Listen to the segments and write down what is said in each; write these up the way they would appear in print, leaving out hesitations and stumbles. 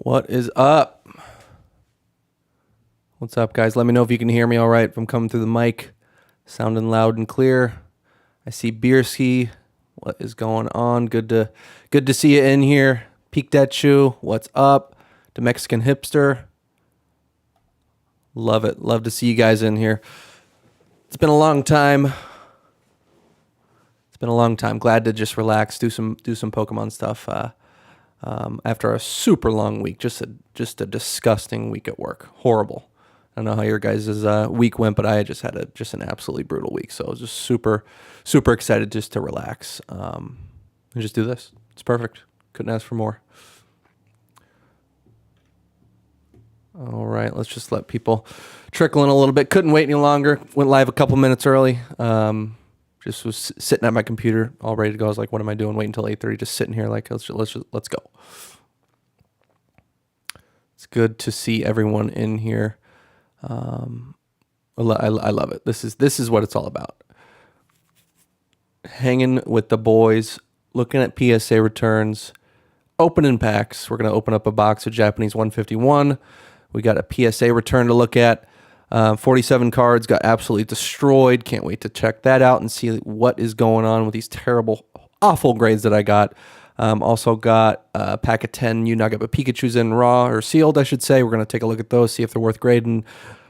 What is up? What's up, guys? Let me know if you can hear me all right. If I'm coming through the mic, sounding loud and clear. I see Bierski. What is going on? Good to see you in here. Peek that shoe. What's up? The Mexican hipster. Love it. Love to see you guys in here. It's been a long time. Glad to just relax, do some Pokemon stuff. After a super long week, just a disgusting week at work. Horrible. I don't know how your guys' week went, but I just had an absolutely brutal week. So I was just super excited just to relax and just do this. It's perfect. Couldn't ask for more. All right, let's just let people trickle in a little bit. Couldn't wait any longer. Went live a couple minutes early. Just was sitting at my computer, all ready to go. I was like, "What am I doing? Wait until 8:30, just sitting here. Like, let's go." It's good to see everyone in here. I love it. This is what it's all about. Hanging with the boys, looking at PSA returns, opening packs. We're gonna open up a box of Japanese 151. We got a PSA return to look at. 47 cards got absolutely destroyed. Can't wait to check that out and see what is going on with these terrible, awful grades that I got. Also got a pack of 10 Nagaba Pikachus in raw, or sealed, I should say. We're going to take a look at those, see if they're worth grading.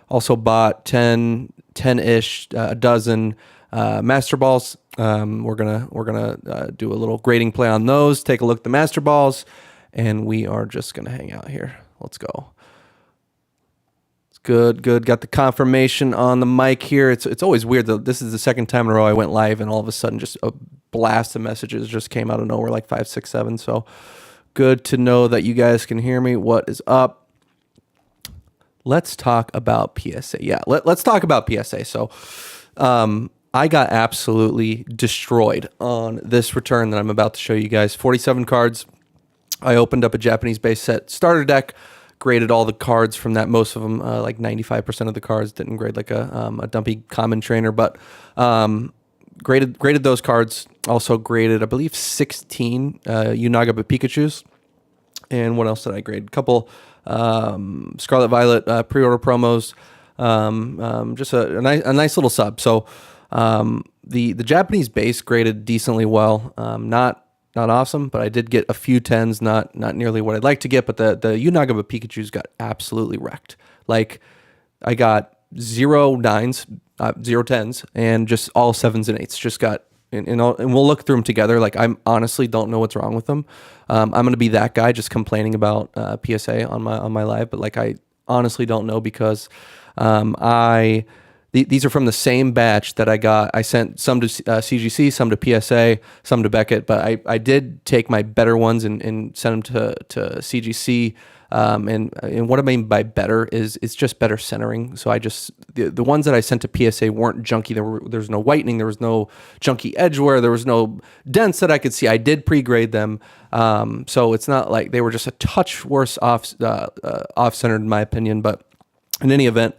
Also bought 10-ish, a dozen Master Balls. We're gonna do a little grading play on those, take a look at the Master Balls, and we are just going to hang out here. Let's go. Good. Got the confirmation on the mic here. It's always weird though. This is the second time in a row I went live, and all of a sudden just a blast of messages just came out of nowhere, like 5, 6, 7. So good to know that you guys can hear me. What is up? Let's talk about PSA. Yeah, let's talk about PSA. So I got absolutely destroyed on this return that I'm about to show you guys. 47 cards. I opened up a Japanese base set starter deck. Graded all the cards from that. Most of them, like 95% of the cards, didn't grade like a dumpy common trainer, but graded those cards. Also graded, I believe, 16 Nagaba Pikachus. And what else did I grade? A couple Scarlet Violet pre-order promos. Just a nice little sub. So the Japanese base graded decently well. Not awesome, but I did get a few 10s, not nearly what I'd like to get, but the Nagaba Pikachus got absolutely wrecked. Like, I got 0 9s, 0 10s, and just all 7s and 8s. Just got, and we'll look through them together. Like, I honestly don't know what's wrong with them. I'm going to be that guy just complaining about PSA on my live, but like, I honestly don't know because these are from the same batch that I got. I sent some to CGC, some to PSA, some to Beckett, but I did take my better ones and send them to CGC. And what I mean by better is it's just better centering. So I just, the ones that I sent to PSA weren't junky. There was no whitening. There was no junky edge wear. There was no dents that I could see. I did pre-grade them. So it's not like they were just a touch worse off-centered in my opinion, but in any event,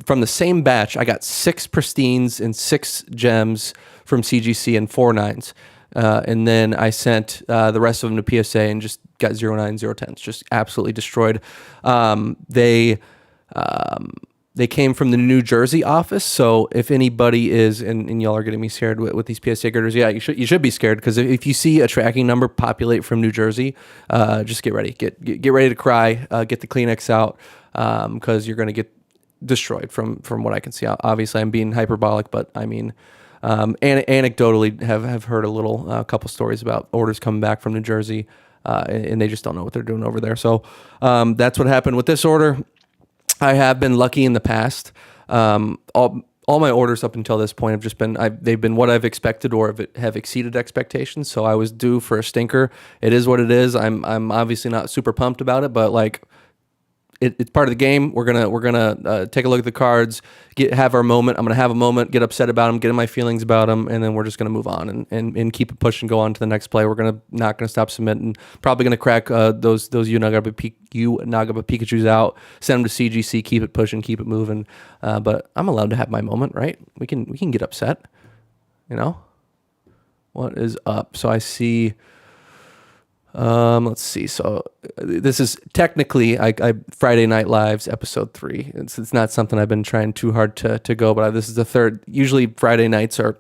from the same batch, I got 6 pristines and 6 gems from CGC and 4 9s. And then I sent the rest of them to PSA and just got 0 9s, 0 10s, just absolutely destroyed. They came from the New Jersey office, so if anybody is, and y'all are getting me scared with these PSA graders, yeah, you should be scared, because if you see a tracking number populate from New Jersey, just get ready. Get ready to cry, get the Kleenex out, because you're going to get destroyed from what I can see. Obviously, I'm being hyperbolic, but I mean, anecdotally have heard a couple stories about orders coming back from New Jersey, and they just don't know what they're doing over there. So that's what happened with this order. I have been lucky in the past. All my orders up until this point have just been, they've been what I've expected or have exceeded expectations. So I was due for a stinker. It is what it is. I'm obviously not super pumped about it, but like, it's part of the game. We're gonna take a look at the cards, have our moment. I'm gonna have a moment, get upset about them, get in my feelings about them, and then we're just gonna move on and keep it pushing, go on to the next play. We're not gonna stop submitting. Probably gonna crack those Nagaba Pikachus out, send them to CGC, keep it pushing, keep it moving. But I'm allowed to have my moment, right? We can get upset, you know. What is up? So I see. Let's see. So this is technically I Friday Night Lives episode 3. It's not something I've been trying too hard to go, but this is the third. Usually Friday nights are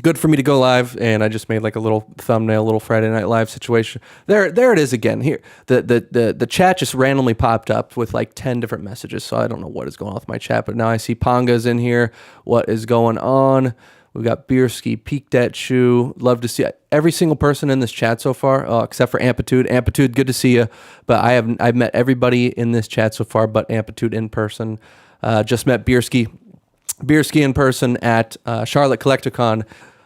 good for me to go live, and I just made like a little thumbnail, little Friday Night Live situation. There it is again. Here, the chat just randomly popped up with like 10 different messages, so I don't know what is going on with my chat, but now I see Ponga's in here. What is going on? We got Beerski, Peak Dat Shoe. Love to see every single person in this chat so far, except for Amplitude. Amplitude, good to see you. But I've met everybody in this chat so far, but Amplitude in person. Just met Beerski in person at Charlotte Collecticon.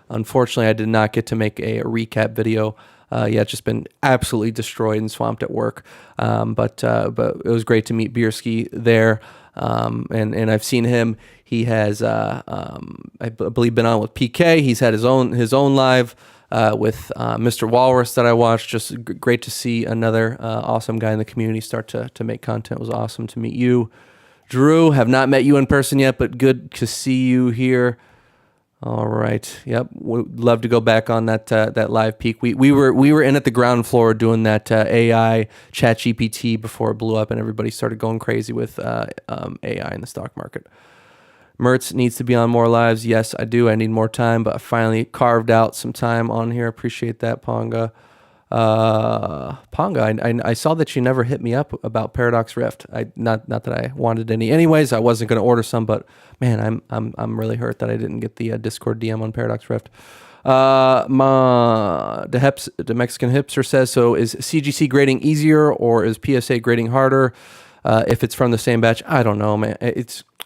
Unfortunately, I did not get to make a recap video. It's just been absolutely destroyed and swamped at work. But it was great to meet Beerski there. And I've seen him. He has, I believe, been on with PK. He's had his own live with Mr. Walrus that I watched. Just great to see another awesome guy in the community start to make content. It was awesome to meet you, Drew. Have not met you in person yet, but good to see you here. All right. Yep. Would love to go back on that live peak. We were in at the ground floor doing that AI chat GPT before it blew up and everybody started going crazy with AI in the stock market. Mertz needs to be on more lives. Yes, I do. I need more time, but I finally carved out some time on here. Appreciate that, Ponga. Ponga, I saw that you never hit me up about Paradox Rift. Not that I wanted any. Anyways, I wasn't going to order some, but man, I'm really hurt that I didn't get the Discord DM on Paradox Rift. The Mexican hipster says, so is CGC grading easier or is PSA grading harder? If it's from the same batch, I don't know, man.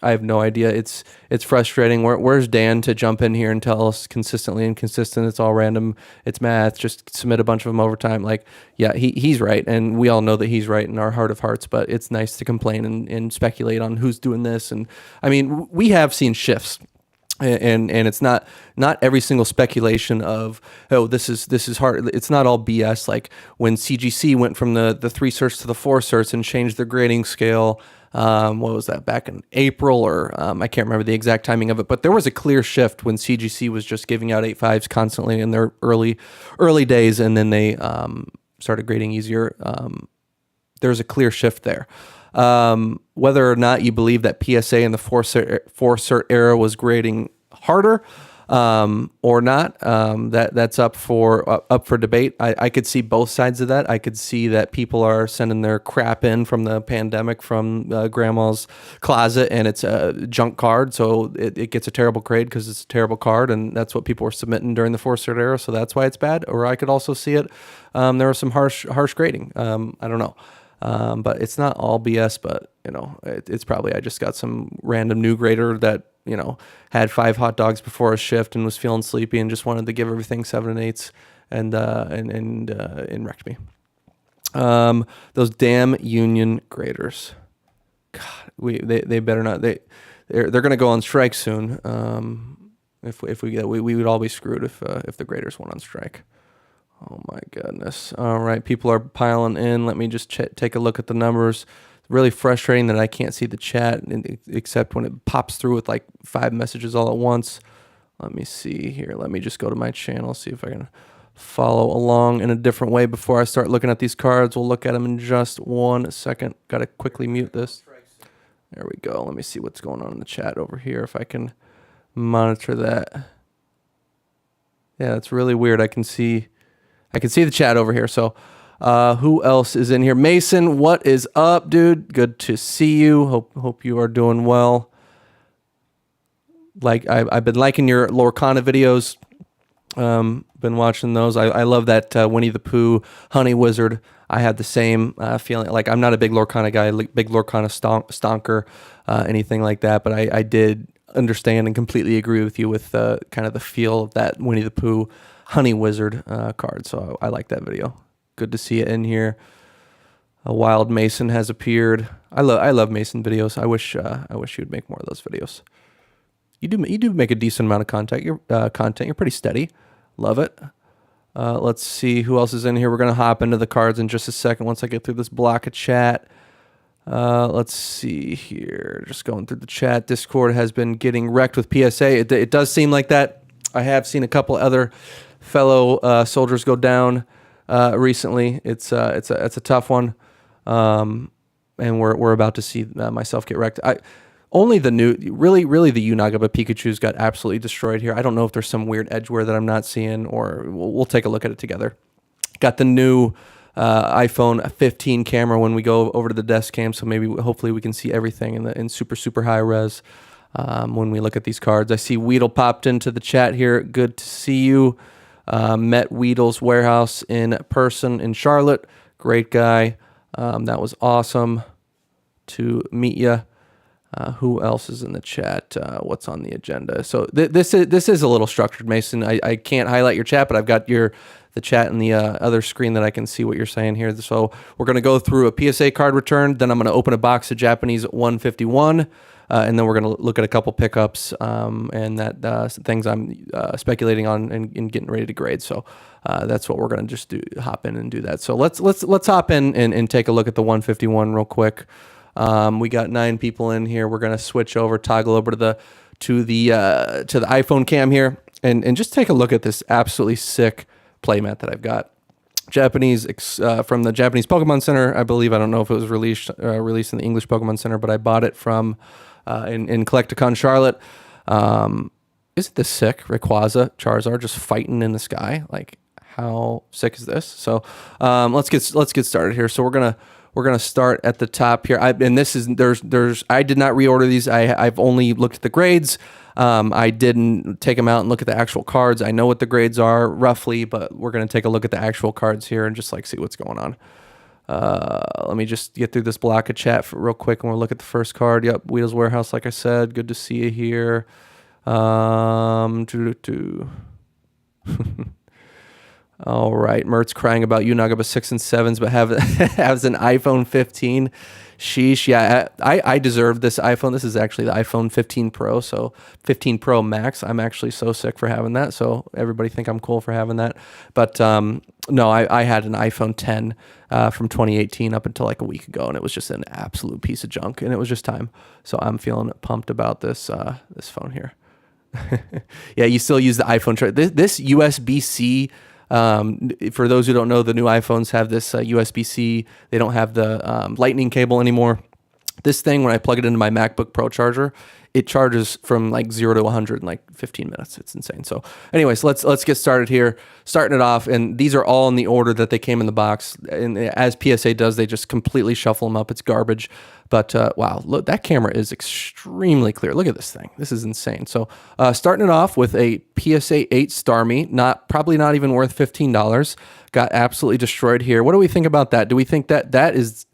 I have no idea. It's frustrating. Where's Dan to jump in here and tell us consistently inconsistent? It's all random. It's math. Just submit a bunch of them over time. Like, yeah, he's right, and we all know that he's right in our heart of hearts. But it's nice to complain and speculate on who's doing this. And I mean, we have seen shifts. And it's not every single speculation of, oh, this is hard. It's not all BS. Like when CGC went from the 3 certs to the 4 certs and changed their grading scale. What was that, back in April or I can't remember the exact timing of it, but there was a clear shift when CGC was just giving out 8.5s constantly in their early days, and then they started grading easier. There was a clear shift there. Whether or not you believe that PSA in the 4 cert era was grading harder or not, that's up for debate. I could see both sides of that. I could see that people are sending their crap in from the pandemic from grandma's closet, and it's a junk card, so it gets a terrible grade because it's a terrible card, and that's what people were submitting during the 4 cert era, so that's why it's bad. Or I could also see it. There was some harsh grading. I don't know. But it's not all BS, but it's probably, I just got some random new grader that, had 5 hot dogs before a shift and was feeling sleepy and just wanted to give everything 7 and 8s and wrecked me. Those damn union graders. God, they better not, they're going to go on strike soon. If we would all be screwed if the graders went on strike. Oh my goodness. All right, people are piling in. Let me just take a look at the numbers. It's really frustrating that I can't see the chat except when it pops through with like 5 messages all at once. Let me see here. Let me just go to my channel, see if I can follow along in a different way before I start looking at these cards. We'll look at them in just 1 second. Got to quickly mute this. There we go. Let me see what's going on in the chat over here if I can monitor that. Yeah, that's really weird. I can see the chat over here. So who else is in here? Mason, what is up, dude? Good to see you. Hope you are doing well. Like I've been liking your Lorcana videos. Been watching those. I love that Winnie the Pooh Honey Wizard. I had the same feeling. Like I'm not a big Lorcana guy, big Lorcana stonker, anything like that. But I did understand and completely agree with you with kind of the feel of that Winnie the Pooh Honey Wizard card. So I like that video. Good to see it in here. A Wild Mason has appeared. I love Mason videos. I wish you'd make more of those videos. You do make a decent amount of content. You're pretty steady. Love it. Let's see who else is in here. We're gonna hop into the cards in just a second once I get through this block of chat. Let's see here. Just going through the chat. Discord has been getting wrecked with PSA. It does seem like that. I have seen a couple other fellow soldiers go down. recently. It's a tough one, and we're about to see myself get wrecked. Only the new, really the Unagaba Pikachu's got absolutely destroyed here. I don't know if there's some weird edgeware that I'm not seeing, or we'll take a look at it together. Got the new iPhone 15 camera when we go over to the desk cam, so hopefully we can see everything in super high res when we look at these cards. I see Weedle popped into the chat here. Good to see you. Met Weedle's warehouse in person in Charlotte. Great guy. That was awesome to meet you. Who else is in the chat? What's on the agenda? So this is a little structured, Mason. I can't highlight your chat, but I've got the chat in the other screen that I can see what you're saying here. So we're going to go through a PSA card return. Then I'm going to open a box of Japanese 151. And then we're going to look at a couple pickups and things I'm speculating on and getting ready to grade. So that's what we're going to just hop in and do that. So let's hop in and take a look at the 151 real quick. We got 9 people in here. We're going to switch over, toggle over to the iPhone cam here and just take a look at this absolutely sick playmat that I've got. Japanese from the Japanese Pokemon Center, I believe. I don't know if it was released in the English Pokemon Center, but I bought it from in Collecticon Charlotte. Isn't this sick? Rayquaza, Charizard just fighting in the sky. Like, how sick is this? So let's get started here. So we're gonna start at the top here. I did not reorder these. I've only looked at the grades. I didn't take them out and look at the actual cards. I know what the grades are roughly, but we're gonna take a look at the actual cards here and just see what's going on. Let me just get through this block of chat real quick and we'll look at the first card. Yep, Wheels Warehouse, like I said. Good to see you here. All right, Mertz crying about Unagaba 6 and 7s, but has an iPhone 15. Sheesh. Yeah, I deserve this iPhone. This is actually the iPhone 15 Pro, so 15 Pro Max. I'm actually so sick for having that, so everybody think I'm cool for having that. But no, I had an iPhone 10 from 2018 up until a week ago, and it was just an absolute piece of junk, and it was just time. So I'm feeling pumped about this phone here. Yeah, you still use the iPhone. This USB-C. For those who don't know, the new iPhones have this USB-C. They don't have the lightning cable anymore. This thing, when I plug it into my MacBook Pro charger, it charges from 0 to 100 in 15 minutes. It's insane. So anyways, let's get started here. Starting it off, and these are all in the order that they came in the box. And as PSA does, they just completely shuffle them up. It's garbage. But wow, look, that camera is extremely clear. Look at this thing. This is insane. So starting it off with a PSA 8 Starmie, probably not even worth $15. Got absolutely destroyed here. What do we think about that? Do we think that is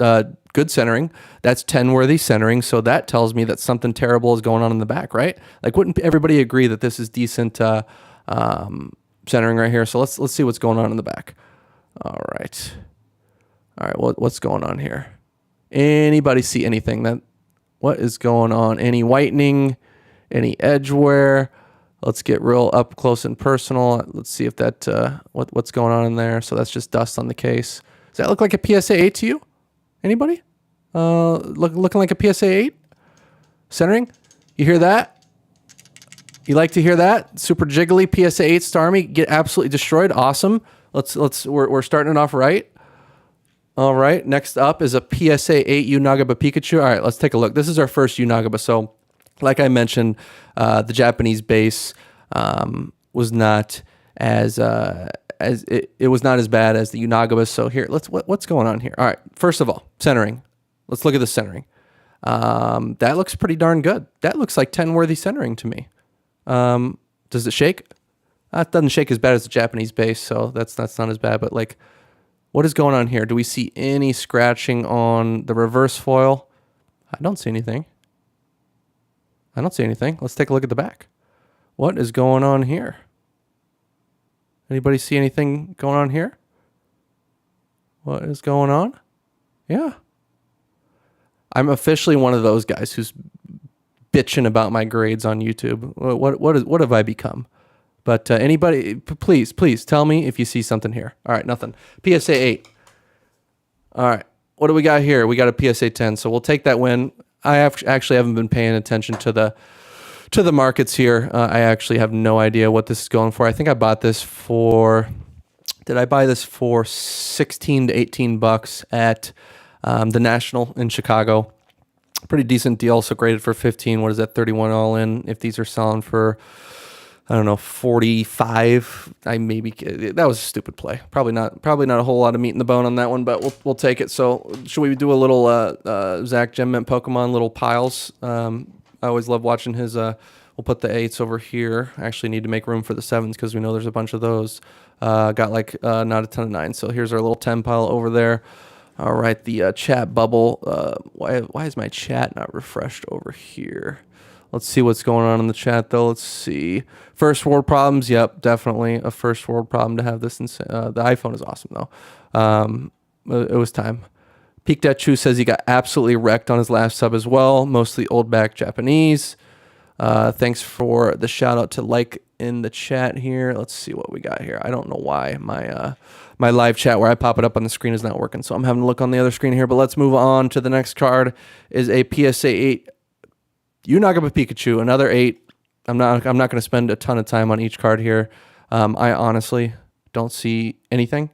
good centering? That's 10-worthy centering. So that tells me that something terrible is going on in the back, right? Wouldn't everybody agree that this is decent centering right here? So let's see what's going on in the back. All right. What's going on here? Anybody see anything? What is going on? Any whitening? Any edgeware? Let's get real up close and personal. Let's see if what's going on in there. So that's just dust on the case. Does that look like a PSA 8 to you? Anybody? Looking like a PSA 8? Centering? You hear that? You like to hear that? Super jiggly PSA 8 Starmie get absolutely destroyed. Awesome. We're starting it off right. All right, next up is a PSA 8 Unagaba Pikachu. All right, let's take a look. This is our first Unagaba. So, like I mentioned, the Japanese base was not as it was not as bad as the Unagaba. So here, what's going on here? All right, first of all, centering. Let's look at the centering. That looks pretty darn good. That looks like 10-worthy centering to me. Does it shake? It doesn't shake as bad as the Japanese base, so that's not as bad. But what is going on here? Do we see any scratching on the reverse foil? I don't see anything. Let's take a look at the back. What is going on here? Anybody see anything going on here? What is going on? Yeah. I'm officially one of those guys who's bitching about my grades on YouTube. What have I become? But anybody, please tell me if you see something here. All right, nothing. PSA 8. All right, what do we got here? We got a PSA 10, so we'll take that win. I actually haven't been paying attention to the markets here. I actually have no idea what this is going for. I think I bought this for Did I buy this for 16 to 18 bucks at the National in Chicago? Pretty decent deal. So graded for 15. What is that? 31 all in. If these are selling for, I don't know, 45, that was a stupid play. Probably not a whole lot of meat in the bone on that one, but we'll take it. So should we do a little Zach Gem Mint Pokemon little piles? I always love watching his. We'll put the 8s over here. I actually need to make room for the 7s because we know there's a bunch of those. Got like not a ton of 9s. So here's our little 10 pile over there. All right, the chat bubble. Why is my chat not refreshed over here? Let's see what's going on in the chat, though. Let's see. First world problems. Yep, definitely a first world problem to have this. The iPhone is awesome, though. It was time. Peak Chu says he got absolutely wrecked on his last sub as well. Mostly old back Japanese. Thanks for the shout out to like in the chat here. Let's see what we got here. I don't know why my live chat where I pop it up on the screen is not working, so I'm having to look on the other screen here. But let's move on to the next card. Is a PSA 8 Unagaba Pikachu, another 8. I'm not going to spend a ton of time on each card here. I honestly don't see anything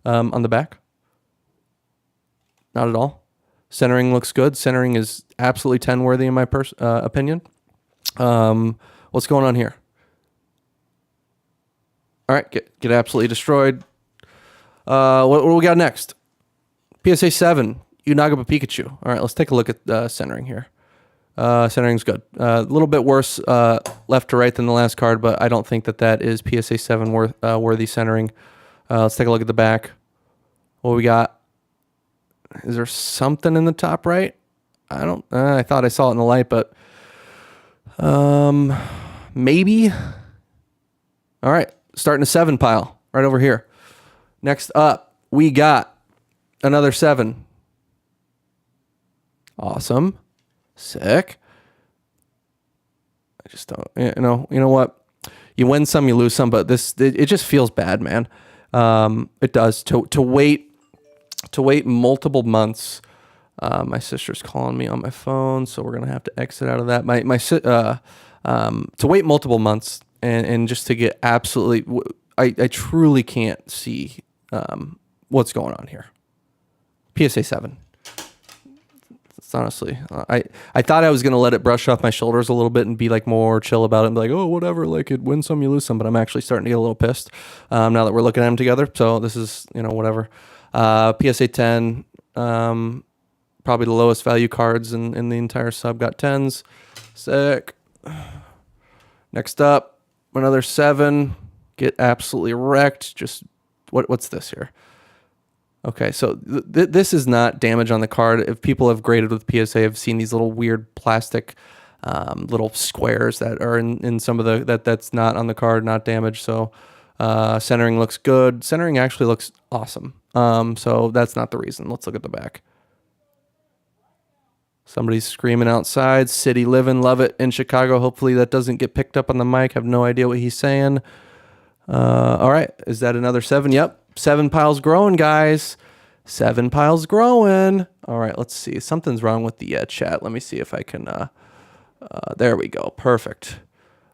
on the back. Not at all. Centering looks good. Centering is absolutely 10 worthy in my opinion. What's going on here? All right, get absolutely destroyed. What do we got next? PSA 7, Unagaba Pikachu. All right, let's take a look at centering here. Centering's good. A little bit worse left to right than the last card, but I don't think that is PSA 7 worthy centering. Let's take a look at the back. What we got? Is there something in the top right? I thought I saw it in the light, but maybe. All right, starting a 7 pile right over here. Next up, we got another 7. Awesome. Sick. I just don't, you know what? You win some, you lose some, but it just feels bad, man. It does to wait multiple months. My sister's calling me on my phone, so we're gonna have to exit out of that. To wait multiple months and just to get absolutely, I truly can't see what's going on here. PSA 7. It's honestly, I thought I was gonna let it brush off my shoulders a little bit and be like more chill about it and be like, oh, whatever, like it win some, you lose some. But I'm actually starting to get a little pissed now that we're looking at them together. So this is, whatever. PSA 10, probably the lowest value cards in the entire sub. Got 10s. Sick. Next up, another 7. Get absolutely wrecked. Just what's this here? Okay, so this is not damage on the card. If people have graded with PSA, have seen these little weird plastic little squares that are in some of that's not on the card, not damaged. So centering looks good. Centering actually looks awesome. So that's not the reason. Let's look at the back. Somebody's screaming outside. City living, love it in Chicago. Hopefully that doesn't get picked up on the mic. Have no idea what he's saying. All right, is that another 7? Yep. 7 piles growing, guys. 7 piles growing. All right, let's see. Something's wrong with the chat. Let me see if I can. There we go. Perfect.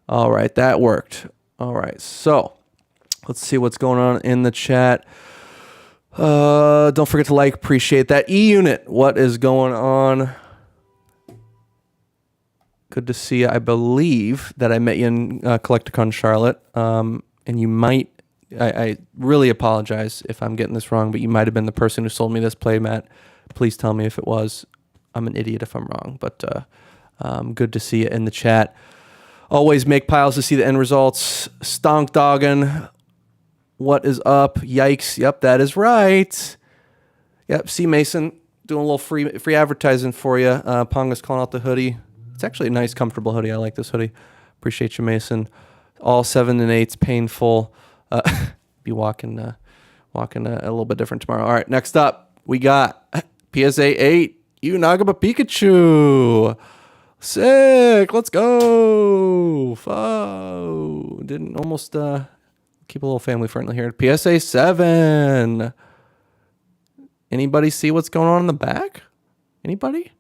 All right, that worked. All right, so let's see what's going on in the chat. Don't forget to like. Appreciate that. E-Unit, what is going on? Good to see you. I believe that I met you in Collecticon Charlotte, and you might. I really apologize if I'm getting this wrong, but you might have been the person who sold me this playmat. Please tell me if it was. I'm an idiot if I'm wrong, but good to see you in the chat. Always make piles to see the end results. Stonk Doggin, what is up? Yikes. Yep, that is right. Yep, C. Mason, doing a little free advertising for you. Ponga's calling out the hoodie. It's actually a nice, comfortable hoodie. I like this hoodie. Appreciate you, Mason. All 7 and 8s, painful. Be walking a little bit different tomorrow. All right, next up, we got PSA 8, Unagaba Pikachu. Sick, let's go. Didn't almost keep a little family friendly here. PSA 7. Anybody see what's going on in the back? Anybody?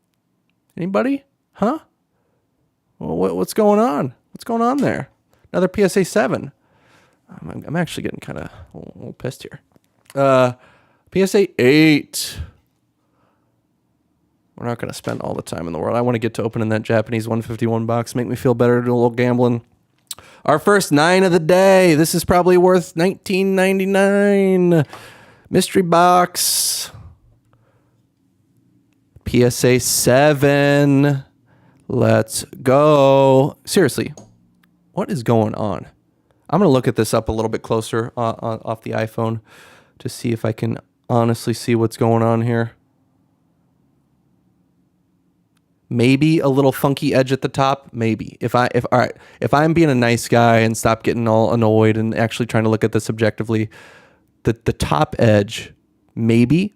Huh? Well, what's going on? What's going on there? Another PSA 7. I'm actually getting kind of a little pissed here. PSA 8. We're not going to spend all the time in the world. I want to get to opening that Japanese 151 box. Make me feel better, do a little gambling. Our first 9 of the day. This is probably worth $19.99. Mystery box. PSA 7. Let's go. Seriously, what is going on? I'm going to look at this up a little bit closer off the iPhone to see if I can honestly see what's going on here. Maybe a little funky edge at the top. Maybe if I'm being a nice guy and stop getting all annoyed and actually trying to look at this objectively, the top edge, maybe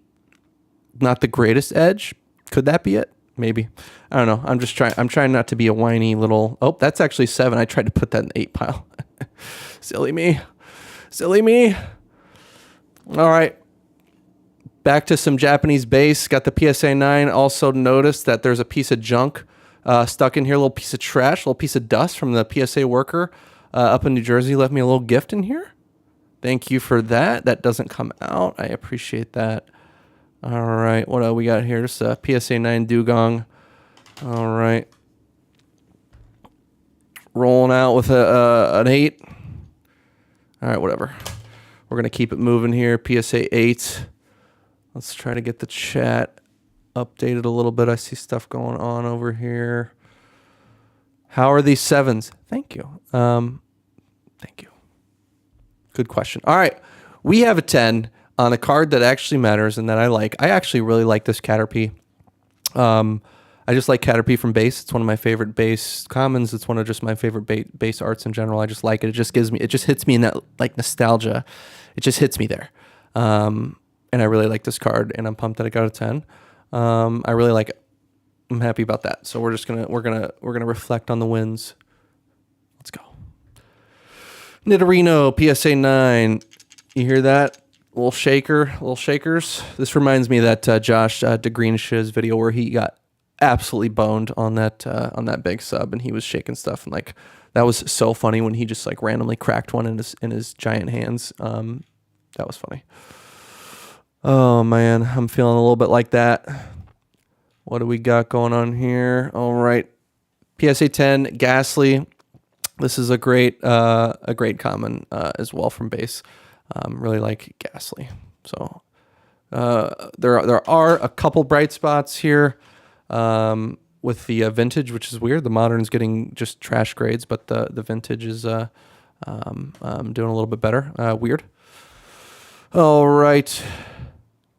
not the greatest edge. Could that be it? Maybe. I don't know. I'm trying not to be a whiny little. Oh, that's actually 7. I tried to put that in the 8 pile. Silly me. All right. Back to some Japanese base. Got the PSA 9. Also noticed that there's a piece of junk stuck in here, a little piece of trash, a little piece of dust from the PSA worker up in New Jersey. Left me a little gift in here. Thank you for that. That doesn't come out. I appreciate that. All right. What do we got here? Just a PSA 9 dugong. All right. Rolling out with an 8. All right, whatever. We're going to keep it moving here. PSA 8. Let's try to get the chat updated a little bit. I see stuff going on over here. How are these 7s? Thank you. Thank you. Good question. All right. We have a 10 on a card that actually matters and that I like. I actually really like this Caterpie. I just like Caterpie from base. It's one of my favorite base commons. It's one of just my favorite base arts in general. I just like it. It just hits me in that like nostalgia. It just hits me there. And I really like this card, and I'm pumped that I got a 10. I really like it. I'm happy about that. So we're gonna reflect on the wins. Let's go. Nidorino PSA 9. You hear that? Little shakers. This reminds me of that Josh DeGreenshiz video where he got absolutely boned on that big sub, and he was shaking stuff, and like that was so funny when he just like randomly cracked one in his giant hands. That was funny. Oh man, I'm feeling a little bit like that. What do we got going on here? All right, PSA 10 Ghastly. This is a great common as well from base. Really like Ghastly. So there are a couple bright spots here with the vintage, which is weird. The modern's getting just trash grades, but the vintage is doing a little bit better. Weird. All right.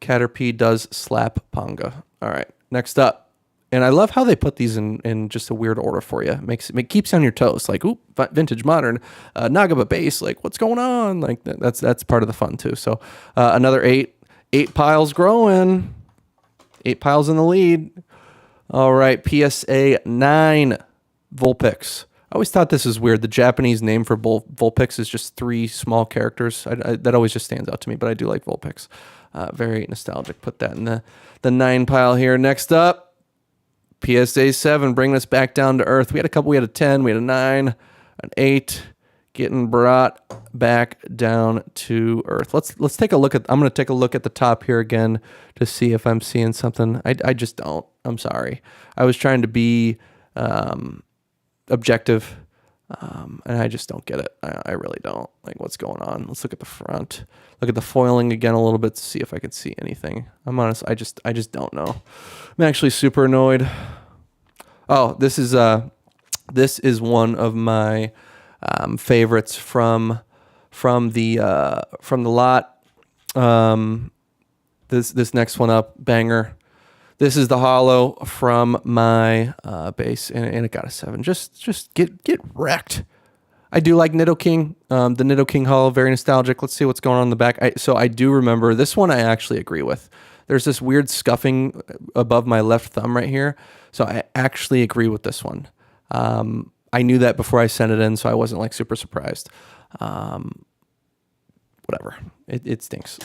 Caterpie does slap Ponga. All right. Next up. And I love how they put these in just a weird order for you. It keeps you on your toes. Like, ooh, vintage, modern, Nagaba base. Like, what's going on? Like, that's part of the fun too. So another 8 piles growing. 8 piles in the lead. All right, PSA 9 Vulpix. I always thought this is weird. The Japanese name for Vulpix is just 3 small characters. That always just stands out to me, but I do like Vulpix. Very nostalgic. Put that in the 9 pile here. Next up. PSA 7, bringing us back down to earth. We had a 10, we had a 9, an 8, getting brought back down to earth. Let's take a look at, I'm going to take a look at the top here again to see if I'm seeing something. I just don't. I'm sorry. I was trying to be objective, and I just don't get it. I really don't. Like, what's going on? Let's look at the front. Look at the foiling again a little bit to see if I can see anything. I'm honest. I just don't know. I'm actually super annoyed. Oh, this is one of my favorites from the lot. This next one up, banger. This is the holo from my base, and it got a 7. Just get wrecked. I do like Nidoking. The Nidoking holo, very nostalgic. Let's see what's going on in the back. So I do remember this one. I actually agree with. There's this weird scuffing above my left thumb right here. So I actually agree with this one. I knew that before I sent it in, so I wasn't like super surprised. Whatever. It stinks.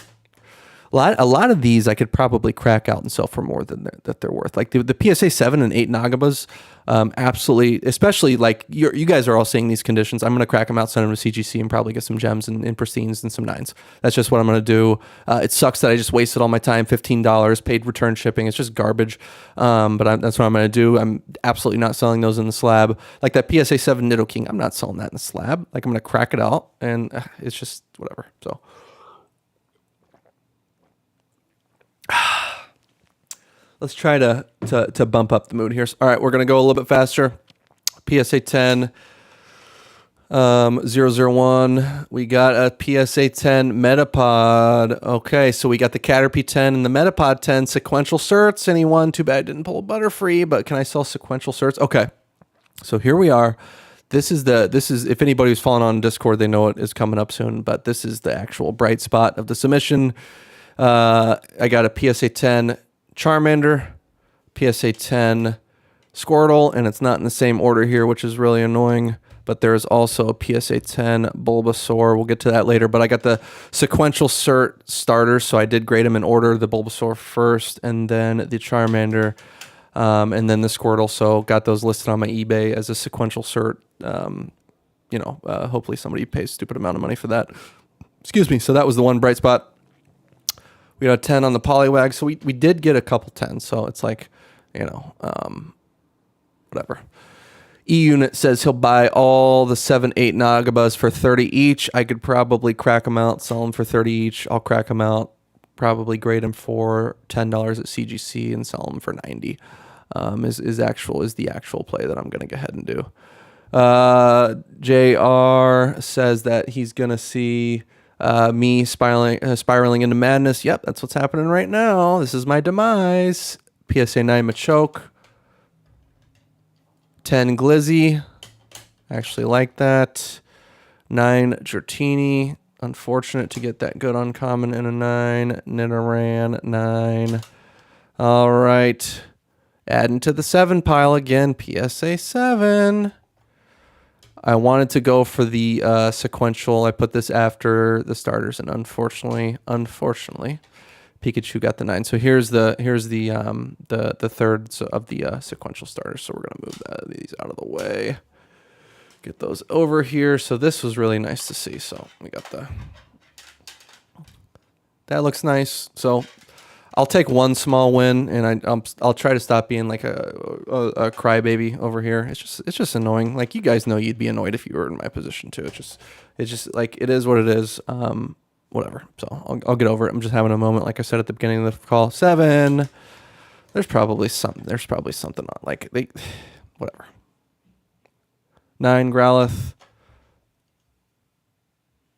A lot of these I could probably crack out and sell for more than they're worth. Like the PSA 7 and 8 Nagabas, absolutely, especially like you guys are all seeing these conditions. I'm going to crack them out, send them to CGC, and probably get some gems and pristines and some 9s. That's just what I'm going to do. It sucks that I just wasted all my time, $15, paid return shipping. It's just garbage. But that's what I'm going to do. I'm absolutely not selling those in the slab. Like that PSA 7 Nido King, I'm not selling that in the slab. Like I'm going to crack it out, and it's just whatever. So. Let's try to bump up the mood here. All right, we're going to go a little bit faster. PSA 10, 001. We got a PSA 10 Metapod. Okay, so we got the Caterpie 10 and the Metapod 10 sequential certs. Anyone? Too bad I didn't pull a Butterfree, but can I sell sequential certs? Okay, so here we are. This is if anybody who's following on Discord, they know it is coming up soon, but this is the actual bright spot of the submission. I got a PSA 10 Charmander, PSA 10 Squirtle, and it's not in the same order here, which is really annoying. But there is also a PSA 10 Bulbasaur. We'll get to that later. But I got the sequential cert starters, so I did grade them in order. The Bulbasaur first, and then the Charmander, and then the Squirtle. So got those listed on my eBay as a sequential cert. Hopefully somebody pays a stupid amount of money for that. Excuse me. So that was the one bright spot. We got a 10 on the Poliwag, so we did get a couple 10s, so it's like, whatever. E-Unit says he'll buy all the 7, 8 Nagabas for 30 each. I could probably crack them out, sell them for 30 each. I'll crack them out, probably grade them for $10 at CGC and sell them for 90. Is the actual play that I'm going to go ahead and do. JR says that he's going to see... me spiraling into madness. Yep, that's what's happening right now. This is my demise. PSA 9 Machoke. 10 Glizzy. Actually like that. 9 Dratini. Unfortunate to get that good uncommon in a 9. Nidoran, 9. All right. Adding to the 7 pile again. PSA 7. I wanted to go for the sequential. I put this after the starters, and unfortunately, Pikachu got the 9. So here's the thirds of the sequential starters. So we're gonna move these out of the way, get those over here. So this was really nice to see. So we got that looks nice. So I'll take one small win, and I'll try to stop being like a crybaby over here. It's just annoying. Like, you guys know you'd be annoyed if you were in my position too. It's just like, it is what it is. Whatever. So I'll get over it. I'm just having a moment, like I said at the beginning of the call. 7. There's probably something on, like, whatever. 9 Growlithe.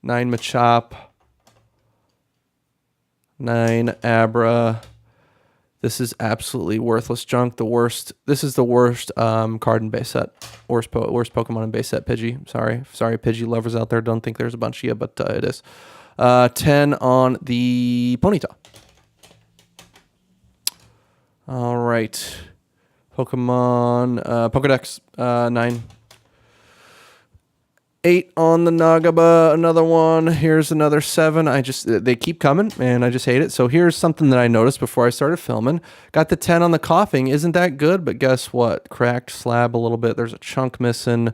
9 Machop. 9 Abra. This is absolutely worthless junk. This is the worst card in base set. Worst Pokemon in base set. Pidgey. Sorry, Pidgey lovers out there. Don't think there's a bunch of you, but it is. 10 on the Ponyta. All right. Pokemon Pokedex. 9. 8 on the Nagaba, another one. Here's another 7. They keep coming, and I just hate it. So here's something that I noticed before I started filming. Got the 10 on the Coughing. Isn't that good? But guess what? Cracked slab a little bit. There's a chunk missing.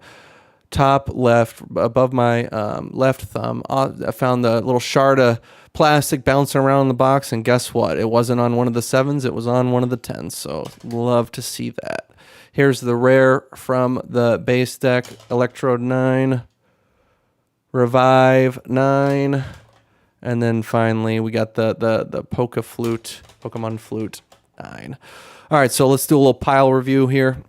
Top left, above my left thumb. I found the little shard of plastic bouncing around in the box, and guess what? It wasn't on one of the 7s. It was on one of the 10s. So love to see that. Here's the rare from the base deck. Electrode 9. Revive 9, and then finally we got the Pokemon Flute 9. All right, so let's do a little pile review here.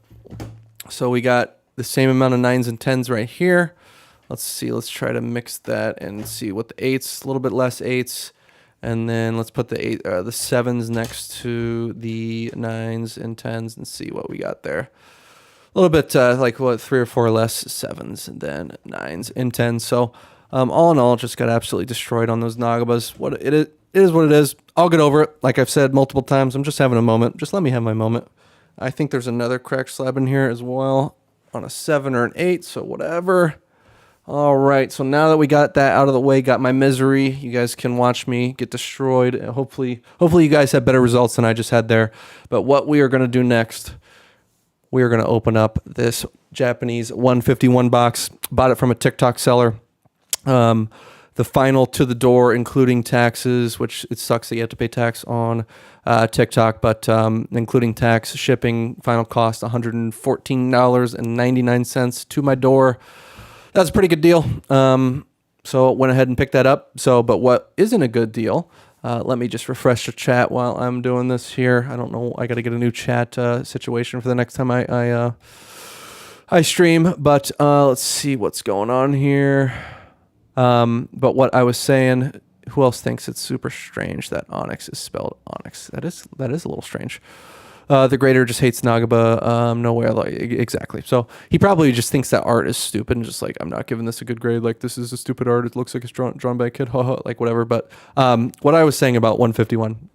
So we got the same amount of 9s and 10s right here. Let's see. Let's try to mix that and see what the 8s. A little bit less 8s, and then let's put the 7s next to the 9s and 10s and see what we got there. A little bit like 3 or 4 less 7s and then 9s and 10s. So all in all, just got absolutely destroyed on those Nagabas. It is what it is. I'll get over it. Like I've said multiple times, I'm just having a moment. Just let me have my moment. I think there's another cracked slab in here as well on a 7 or an 8. So whatever. All right, so now that we got that out of the way, got my misery, you guys can watch me get destroyed. Hopefully you guys have better results than I just had there. But what we are going to do next, we are going to open up this Japanese 151 box. Bought it from a TikTok seller. The final to the door, including taxes, which it sucks that you have to pay tax on TikTok, but including tax, shipping, final cost $114.99 to my door. That's a pretty good deal. So went ahead and picked that up. But what isn't a good deal, let me just refresh the chat while I'm doing this here. I don't know. I got to get a new chat situation for the next time I stream. But let's see what's going on here. But what I was saying, who else thinks it's super strange that Onyx is spelled Onyx? That is a little strange. The grader just hates Nagaba. Nowhere, like, exactly. So he probably just thinks that art is stupid and just like, I'm not giving this a good grade. Like, this is a stupid art. It looks like it's drawn by a kid. Like whatever. But what I was saying about 151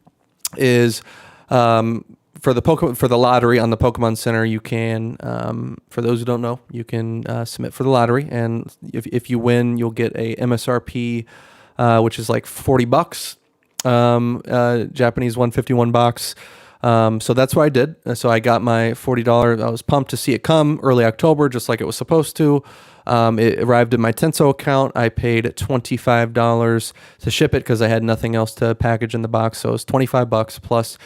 is for the lottery on the Pokemon Center, you can, for those who don't know, you can submit for the lottery, and if you win, you'll get a MSRP, which is like $40, Japanese 151 box. So that's what I did. So I got my $40. I was pumped to see it come early October, just like it was supposed to. It arrived in my Tenso account. I paid $25 to ship it because I had nothing else to package in the box. So it was $25 plus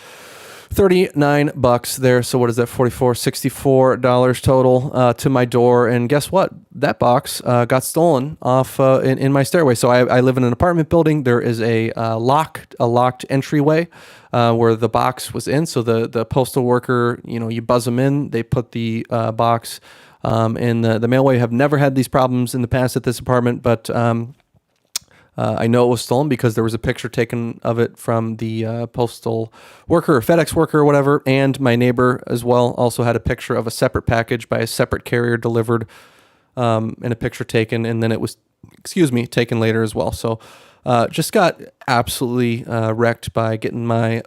$39 there. So what is that? $64 total to my door. And guess what? That box got stolen off in my stairway. So I live in an apartment building. There is a locked entryway where the box was in. So the postal worker, you buzz them in. They put the box in the mailway. Have never had these problems in the past at this apartment, but I know it was stolen because there was a picture taken of it from the postal worker or FedEx worker or whatever, and my neighbor as well also had a picture of a separate package by a separate carrier delivered, and a picture taken, and then it was, taken later as well. So just got absolutely wrecked by getting my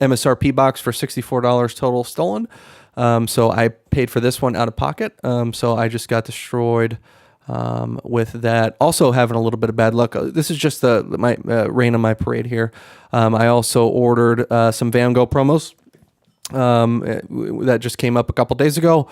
MSRP box for $64 total stolen. So I paid for this one out of pocket. So I just got destroyed with that. Also having a little bit of bad luck. This is just my rain on my parade here. I also ordered some Van Gogh promos that just came up a couple days ago.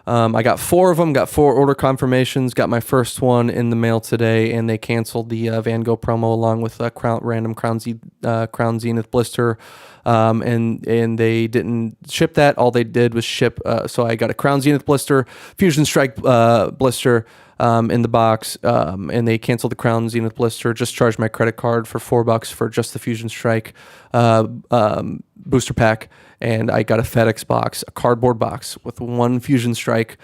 I got 4 of them, got 4 order confirmations, got my first one in the mail today, and they canceled the Van Gogh promo along with a random Crown Zenith blister, and they didn't ship that. All they did was ship, so I got a Crown Zenith blister, Fusion Strike blister, in the box, and they canceled the Crown Zenith blister, just charged my credit card for $4 for just the Fusion Strike booster pack, and I got a FedEx box, a cardboard box with 1 Fusion Strike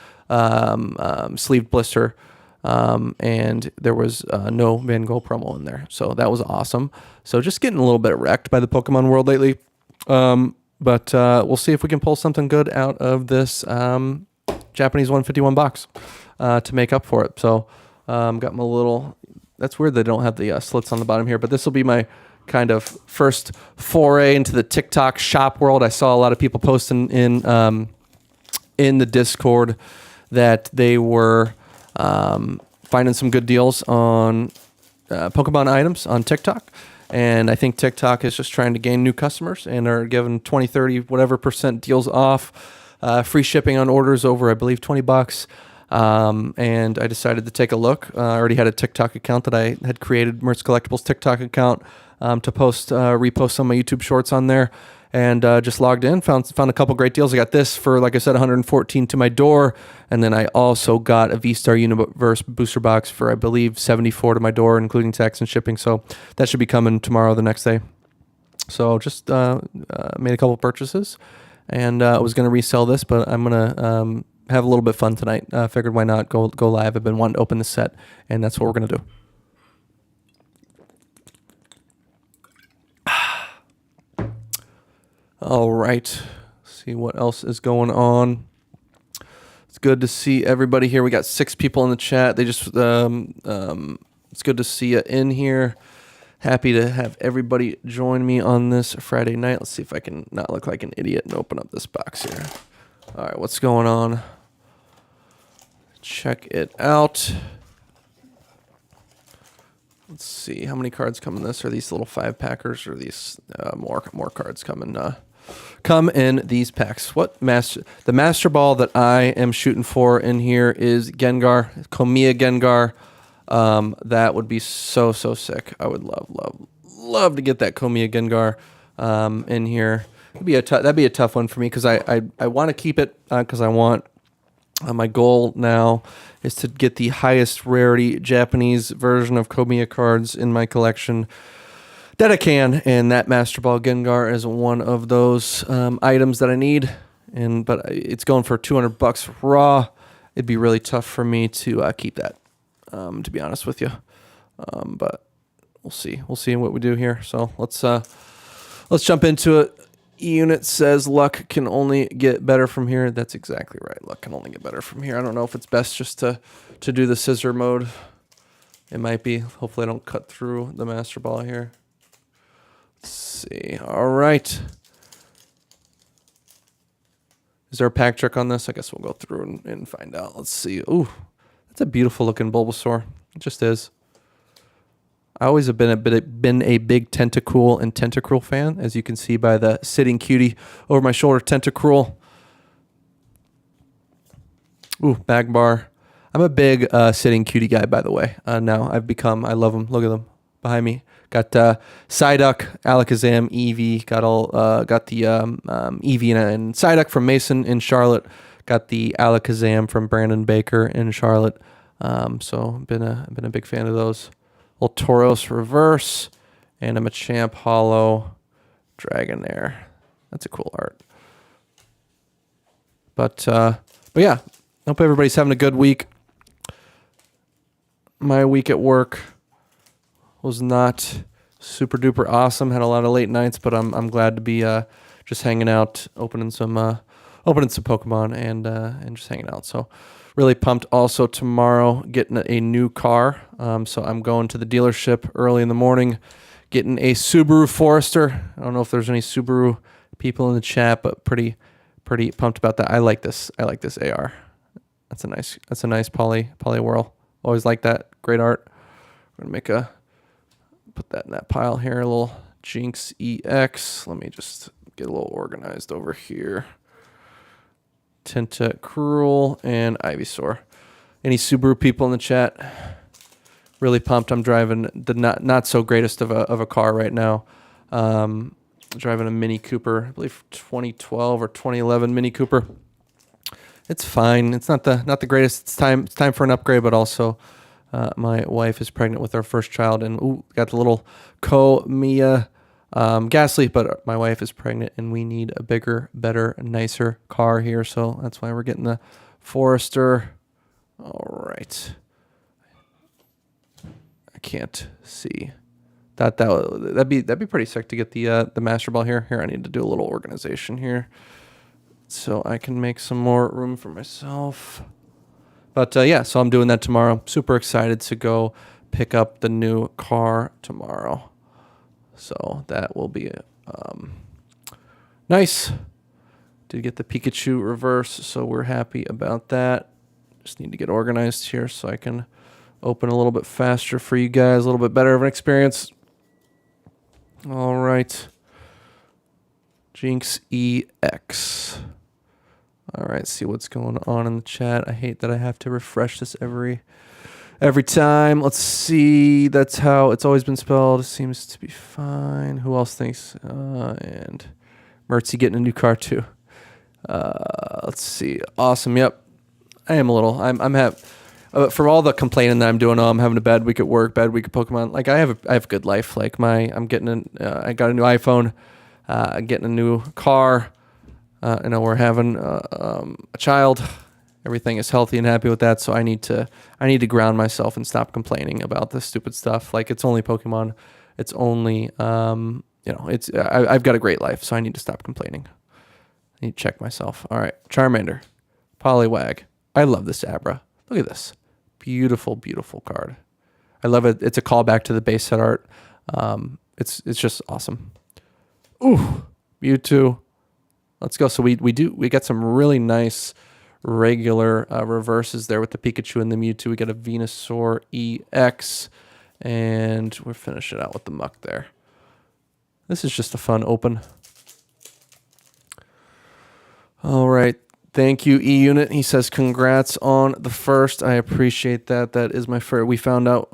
sleeved blister, and there was no Van Gogh promo in there, so that was awesome. So just getting a little bit wrecked by the Pokemon world lately, but we'll see if we can pull something good out of this Japanese 151 box to make up for it. So got my little, that's weird they don't have the slits on the bottom here, but this will be my kind of first foray into the TikTok shop world. I saw a lot of people posting in the Discord that they were finding some good deals on Pokemon items on TikTok. And I think TikTok is just trying to gain new customers and are giving 20, 30, whatever % deals off, free shipping on orders over, I believe, $20. And I decided to take a look. I already had a TikTok account that I had created, mertzcollectibles TikTok account, to repost some of my YouTube shorts on there, and just logged in, found a couple great deals. I got this for, like I said, $114 to my door, and then I also got a V-Star Universe booster box for, I believe, $74 to my door, including tax and shipping. So that should be coming tomorrow, the next day. So just made a couple purchases, and I was going to resell this, but I'm going to have a little bit of fun tonight. Figured why not go live. I've been wanting to open the set, and that's what we're going to do. All right. See what else is going on. It's good to see everybody here. We got 6 people in the chat. They just it's good to see you in here. Happy to have everybody join me on this Friday night. Let's see if I can not look like an idiot and open up this box here. All right, what's going on? Check it out. Let's see how many cards come in this. Are these little 5-packers, or these more cards come in these packs? The master ball that I am shooting for in here is Gengar, Komiya Gengar. That would be so sick. I would love to get that Komiya Gengar in here. That'd be a tough one for me, because I want to keep it, because I want my goal now is to get the highest rarity Japanese version of Komiya cards in my collection that I can, and that Master Ball Gengar is one of those items that I need. But it's going for $200 raw. It'd be really tough for me to keep that, to be honest with you. But we'll see. We'll see what we do here. So let's jump into it. Unit says luck can only get better from here. That's exactly right. Luck can only get better from here. I don't know if it's best just to do the scissor mode. It might be. Hopefully I don't cut through the master ball here. Let's see. All right. Is there a pack trick on this? I guess we'll go through and find out. Let's see. Ooh, that's a beautiful looking Bulbasaur. It just is. I always have been a big Tentacool and Tentacruel fan, as you can see by the sitting cutie over my shoulder. Tentacruel. Ooh, Magmar. I'm a big sitting cutie guy, by the way. Now I love them. Look at them behind me. Got Psyduck, Alakazam, Eevee. Got the Eevee and Psyduck from Mason in Charlotte. Got the Alakazam from Brandon Baker in Charlotte. So been a big fan of those. Little Tauros reverse, and a Machamp Hollow Dragonair. That's a cool art. But yeah, hope everybody's having a good week. My week at work was not super duper awesome. Had a lot of late nights, but I'm glad to be just hanging out, opening some Pokemon and just hanging out. So really pumped. Also tomorrow, getting a new car. So I'm going to the dealership early in the morning, getting a Subaru Forester. I don't know if there's any Subaru people in the chat, but pretty pumped about that. I like this AR. That's a nice poly whirl. Always like that. Great art. We're gonna put that in that pile here. A little Jinx EX. Let me just get a little organized over here. Tentacruel and Ivysaur. Any Subaru people in the chat? Really pumped. I'm driving the not so greatest of a car right now. Driving a Mini Cooper, I believe 2012 or 2011 Mini Cooper. It's fine. It's not the greatest. It's time for an upgrade, but also my wife is pregnant with our first child, and got the little Komiya Ghastly, but my wife is pregnant and we need a bigger, better, nicer car here. So that's why we're getting the Forester. All right. I can't see. That'd be pretty sick to get the Master Ball here. Here, I need to do a little organization here so I can make some more room for myself. But yeah, so I'm doing that tomorrow. Super excited to go pick up the new car tomorrow. So that will be nice. Did get the Pikachu reverse, so we're happy about that. Just need to get organized here so I can open a little bit faster for you guys, a little bit better of an experience. All right. Jinx EX. All right, see what's going on in the chat. I hate that I have to refresh this every time. Let's see. That's how it's always been spelled. Seems to be fine. Who else thinks? And Mertzy getting a new car too. Let's see. Awesome. Yep. I am a little. I'm for all the complaining that I'm doing. Oh, I'm having a bad week at work. Bad week at Pokemon. Like I have a good life. Like I'm getting I got a new iPhone. Getting a new car. We're having a child. Everything is healthy and happy with that, so I need to ground myself and stop complaining about this stupid stuff. Like it's only Pokemon, it's only I've got a great life, so I need to stop complaining. I need to check myself. All right, Charmander, Poliwag. I love this Abra. Look at this, beautiful, beautiful card. I love it. It's a callback to the base set art. It's just awesome. Ooh, Mewtwo. Let's go. So we got some really nice regular reverses there with the Pikachu and the Mewtwo. We got a Venusaur EX And we'll finish it out with the muck there. This is just a fun open. All right. Thank you, E-Unit. He says, congrats on the first. I appreciate that. That is my first. We found out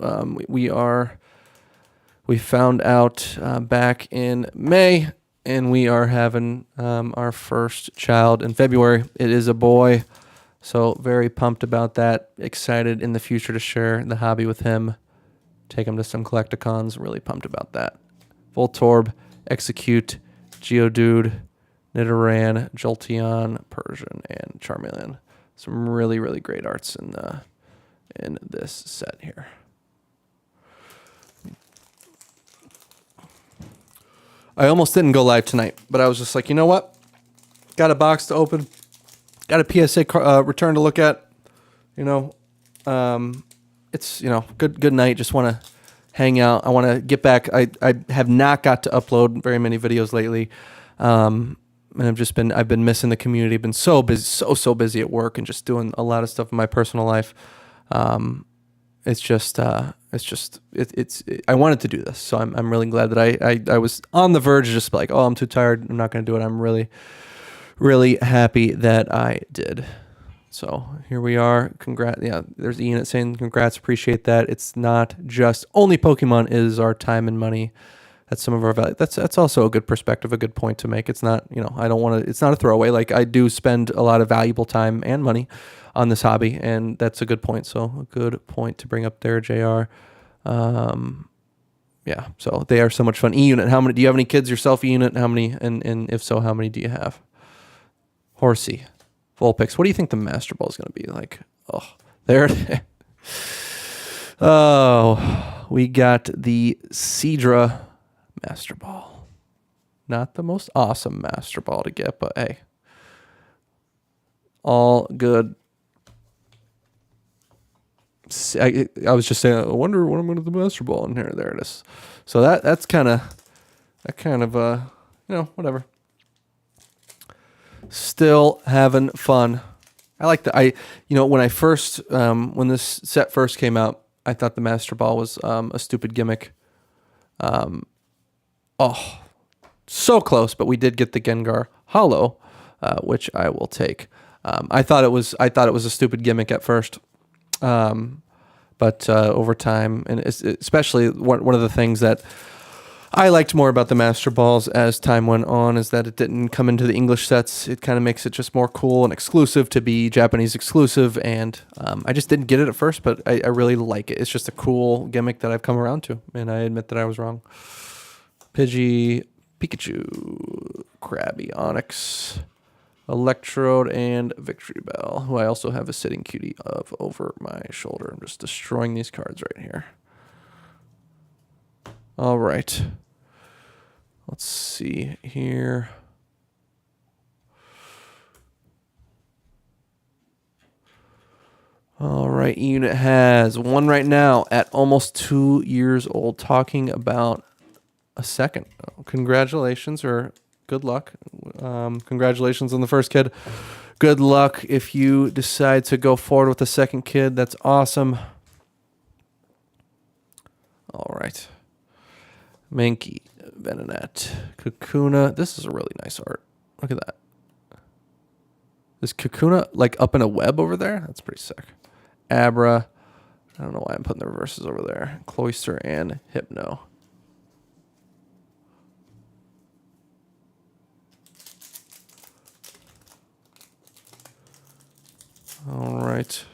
we found out back in May, and we are having our first child in February. It is a boy, so very pumped about that. Excited in the future to share the hobby with him. Take him to some collecticons. Really pumped about that. Voltorb, Execute, Geodude, Nidoran, Jolteon, Persian, and Charmeleon. Some really, really great arts in this set here. I almost didn't go live tonight, but I was just like, you know what? Got a box to open. Got a PSA return to look at. You know, it's, you know, good night. Just want to hang out. I want to get back. I have not got to upload very many videos lately. And I've been missing the community. I've been so busy, so busy at work and just doing a lot of stuff in my personal life. I wanted to do this, so I'm really glad that I was on the verge of just like, oh, I'm too tired, I'm not going to do it. I'm really, really happy that I did. So here we are. Congrats. Yeah, there's Ian saying congrats, appreciate that. It's not just only Pokemon is our time and money. That's some of our value. That's also a good perspective, a good point to make. It's not, you know, I don't want to, it's not a throwaway. Like, I do spend a lot of valuable time and money on this hobby, and that's a good point. So a good point to bring up there, JR. Yeah, so they are so much fun. E-Unit, how many, do you have any kids yourself, E-Unit? How many, and if so, how many do you have? Horsey, Vulpix. What do you think the Master Ball is going to be like? Oh, there it is. Oh, we got the Seadra Master Ball. Not the most awesome Master Ball to get, but hey, all good. I was just saying, I wonder what I'm going to do the Master Ball in here. There it is. So that's kind of, you know, whatever. Still having fun. I like the, you know, when I first, when this set first came out, I thought the Master Ball was a stupid gimmick. Oh, so close, but we did get the Gengar Hollow, which I will take. I thought it was a stupid gimmick at first, but over time, and especially one of the things that I liked more about the Master Balls as time went on is that it didn't come into the English sets. It kind of makes it just more cool and exclusive to be Japanese exclusive, and I just didn't get it at first, but I really like it. It's just a cool gimmick that I've come around to, and I admit that I was wrong. Pidgey, Pikachu, Krabby, Onyx, Electrode, and Victory Bell, who I also have a sitting cutie of over my shoulder. I'm just destroying these cards right here. All right. Let's see here. All right, E-Unit has one right now at almost 2 years old, talking about a second. Congratulations, or good luck. Congratulations on the first kid. Good luck if you decide to go forward with the second kid. That's awesome. All right. Mankey, Venonat, Kakuna. This is a really nice art. Look at that. Is Kakuna like up in a web over there? That's pretty sick. Abra. I don't know why I'm putting the reverses over there. Cloyster and Hypno. All right.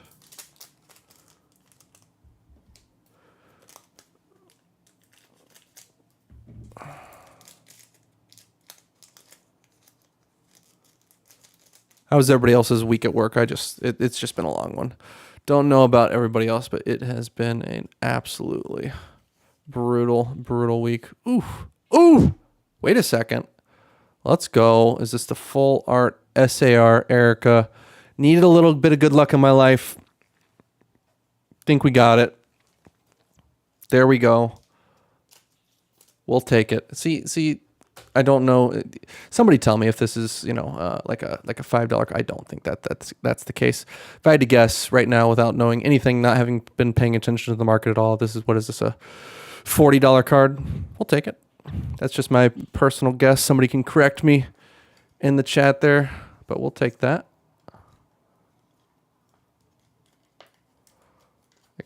How was everybody else's week at work? It's just been a long one. Don't know about everybody else, but it has been an absolutely brutal week. Ooh. Wait a second. Let's go. Is this the full art SAR Erica? Needed a little bit of good luck in my life. Think we got it. There we go. We'll take it. See, I don't know. Somebody tell me if this is, like a $5. I don't think that's the case. If I had to guess right now without knowing anything, not having been paying attention to the market at all, what is this, a $40 card? We'll take it. That's just my personal guess. Somebody can correct me in the chat there, but we'll take that.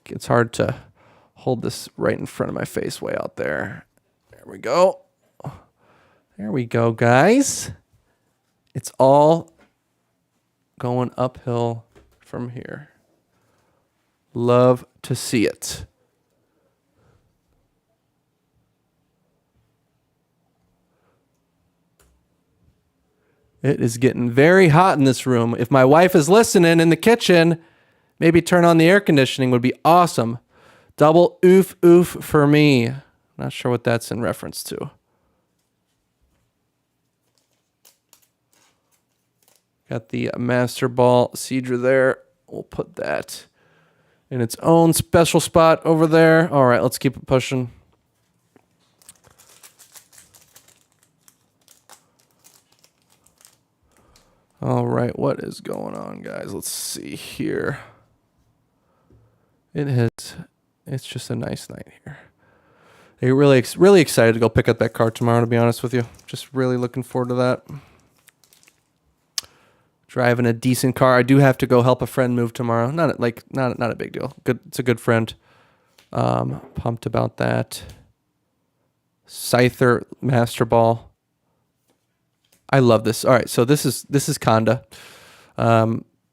It's hard to hold this right in front of my face way out there. There we go. There we go, guys. It's all going uphill from here. Love to see it. It is getting very hot in this room. If my wife is listening in the kitchen, maybe turn on the air conditioning would be awesome. Double oof oof for me. Not sure what that's in reference to. Got the Master Ball Cedra there. We'll put that in its own special spot over there. All right, let's keep it pushing. All right, what is going on, guys? Let's see here. It's just a nice night here. I'm really excited to go pick up that car tomorrow, to be honest with you. Just really looking forward to that. Driving a decent car. I do have to go help a friend move tomorrow. Not a big deal. Good. It's a good friend. Pumped about that. Scyther Master Ball. I love this. All right, so this is Conda.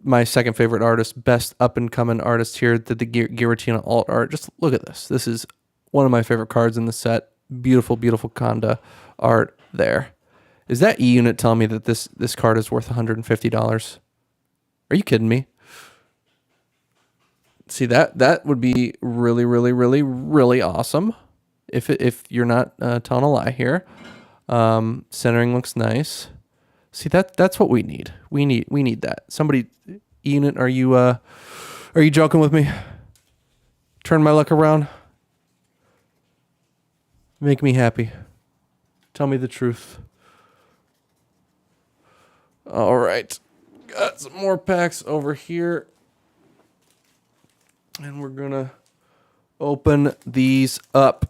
My second favorite artist, best up and coming artist here, did the Giratina alt art. Just look at this. This is one of my favorite cards in the set. Beautiful, beautiful Conda art there. Is that E-Unit telling me that this card is worth $150? Are you kidding me? See, that would be really, really, really, really awesome. If you're not telling a lie here. Centering looks nice. See, that's what we need. We need that. Somebody, E-Unit, are you joking with me? Turn my luck around. Make me happy. Tell me the truth. All right. Got some more packs over here. And we're going to open these up.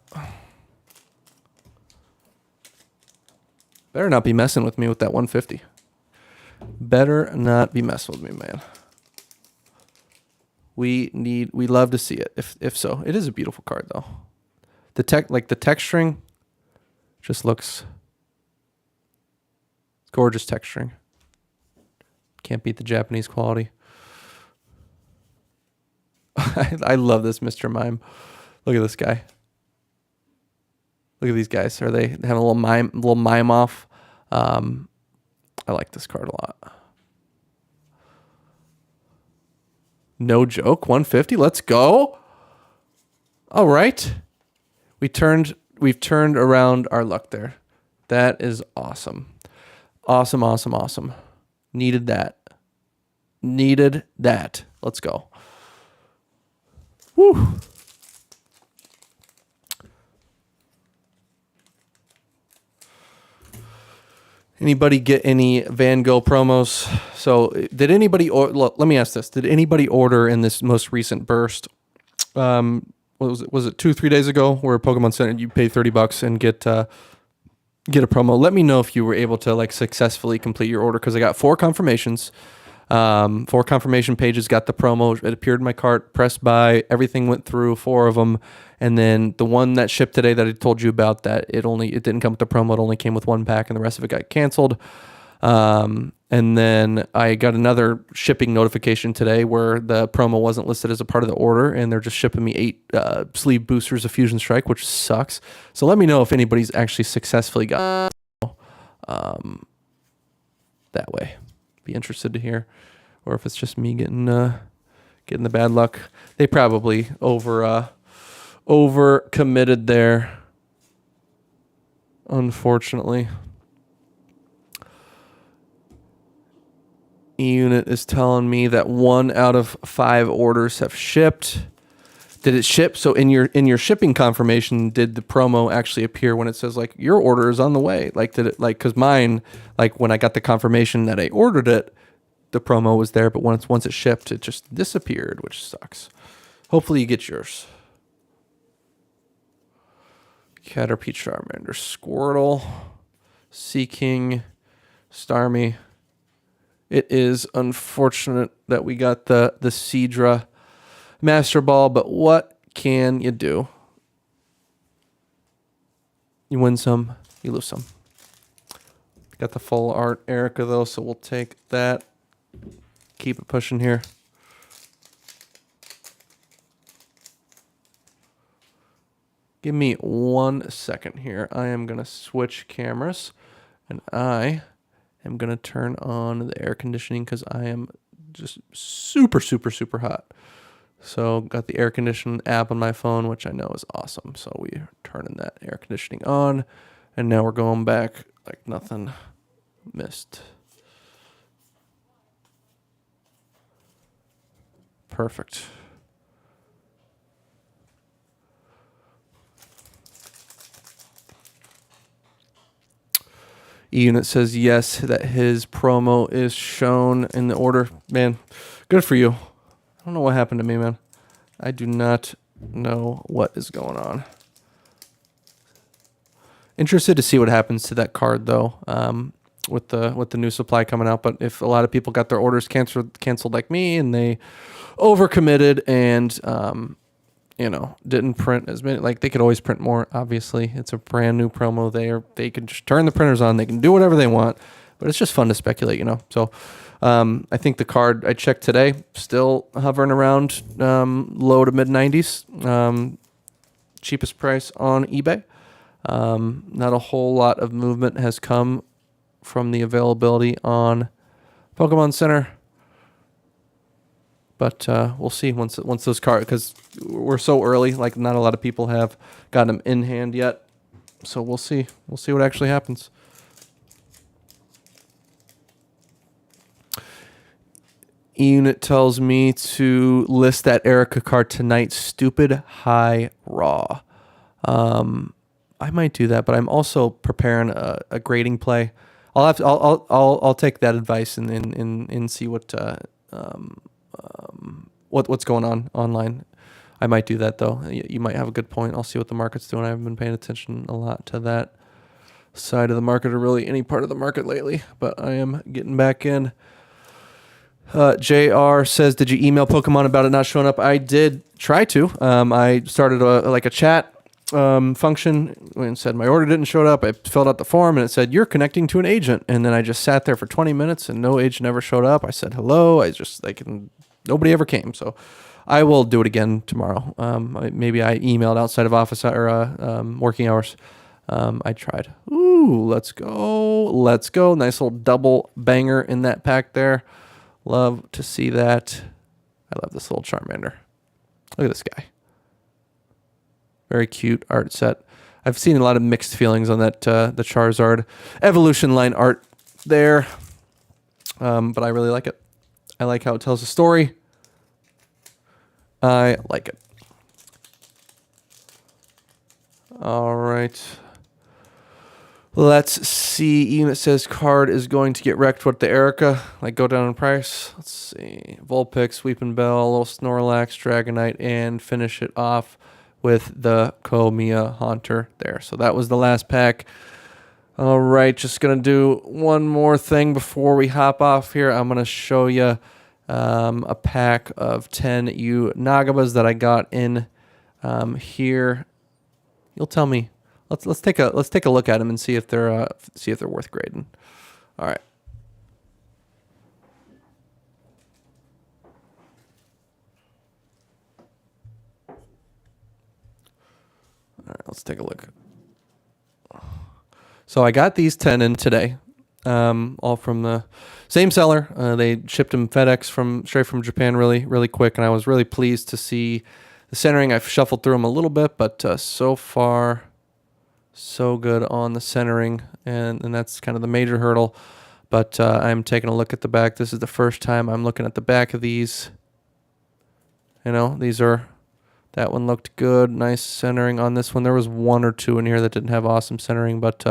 Better not be messing with me with that 150. Better not be messing with me, man. We love to see it. If so, it is a beautiful card though. The texturing just looks gorgeous texturing. Can't beat the Japanese quality. I love this Mr. Mime. Look at this guy. Look at these guys. Are they having a little mime off? I like this card a lot. No joke. 150. Let's go. All right. We've turned around our luck there. That is awesome. Awesome, awesome, awesome. Needed that. Let's go. Woo. Anybody get any Van Gogh promos? So did anybody, look, let me ask this. Did anybody order in this most recent burst? What was it 2-3 days ago where Pokemon Center, you pay $30 and get a promo? Let me know if you were able to successfully complete your order, because I got 4 confirmations. 4 confirmation pages got the promo. It appeared in my cart, pressed buy, everything went through, 4 of them. And then the one that shipped today that I told you about, that it didn't come with the promo. It only came with 1 pack and the rest of it got canceled. And then I got another shipping notification today where the promo wasn't listed as a part of the order, and they're just shipping me 8 sleeve boosters of Fusion Strike, which sucks. So let me know if anybody's actually successfully got that way. Be interested to hear, or if it's just me getting the bad luck. They probably over committed there, unfortunately. E-Unit is telling me that 1 out of 5 orders have shipped. Did it ship? So in your shipping confirmation, did the promo actually appear when it says like your order is on the way? Like did it like because mine like when I got the confirmation that I ordered it, the promo was there, but once it shipped, it just disappeared, which sucks. Hopefully you get yours. Caterpie, Charmander, Squirtle, Seaking, Starmie. It is unfortunate that we got the Seadra Master Ball, but what can you do? You win some, you lose some. Got the full art Erica though, so we'll take that. Keep it pushing here. Give me 1 second here. I am going to switch cameras, and I am going to turn on the air conditioning because I am just super, super, super hot. So got the air conditioning app on my phone, which I know is awesome. So we're turning that air conditioning on, and now we're going back like nothing missed. Perfect. E-Unit says yes, that his promo is shown in the order. Man, good for you. I don't know what happened to me, man. I do not know what is going on. Interested to see what happens to that card, though, with the new supply coming out. But if a lot of people got their orders canceled like me, and they overcommitted and didn't print as many. Like they could always print more. Obviously, it's a brand new promo. They can just turn the printers on. They can do whatever they want. But it's just fun to speculate, So I think the card I checked today still hovering around low to mid 90s. Cheapest price on eBay. Not a whole lot of movement has come from the availability on Pokemon Center. But we'll see once those cards, because we're so early, like not a lot of people have got them in hand yet. So we'll see. We'll see what actually happens. E-Unit tells me to list that Erica card tonight. Stupid high raw. I might do that, but I'm also preparing a grading play. I'll take that advice and see what's going on online. I might do that though. You might have a good point. I'll see what the market's doing. I haven't been paying attention a lot to that side of the market, or really any part of the market lately, but I am getting back in. JR says, did you email Pokemon about it not showing up? I did try to. I started a chat function and said my order didn't show up. I filled out the form and it said you're connecting to an agent, and then I just sat there for 20 minutes and no agent ever showed up. I said hello. Nobody ever came. So I will do it again tomorrow. Maybe I emailed outside of office or working hours. I tried. Ooh, let's go. Nice little double banger in that pack there. Love to see that. I love this little Charmander. Look at this guy. Very cute art set. I've seen a lot of mixed feelings on that the Charizard evolution line art there. But I really like it. I like how it tells a story. I like it. All right. Let's see. Unit says card is going to get wrecked with the Erica. Like go down in price. Let's see. Vulpix, Weeping Bell, little Snorlax, Dragonite, and finish it off with the Komiya Haunter there. So that was the last pack. All right. Just going to do one more thing before we hop off here. I'm going to show you a pack of 10 Nagabas that I got in here. You'll tell me. Let's take a look at them and see if they're worth grading. All right. All right, let's take a look. So I got these 10 in today, all from the same seller. They shipped them FedEx straight from Japan really, really quick, and I was really pleased to see the centering. I've shuffled through them a little bit, but so far, so good on the centering, and that's kind of the major hurdle. But I'm taking a look at the back. This is the first time I'm looking at the back of these. These are That one looked good. Nice centering on this one. There was one or two in here that didn't have awesome centering, but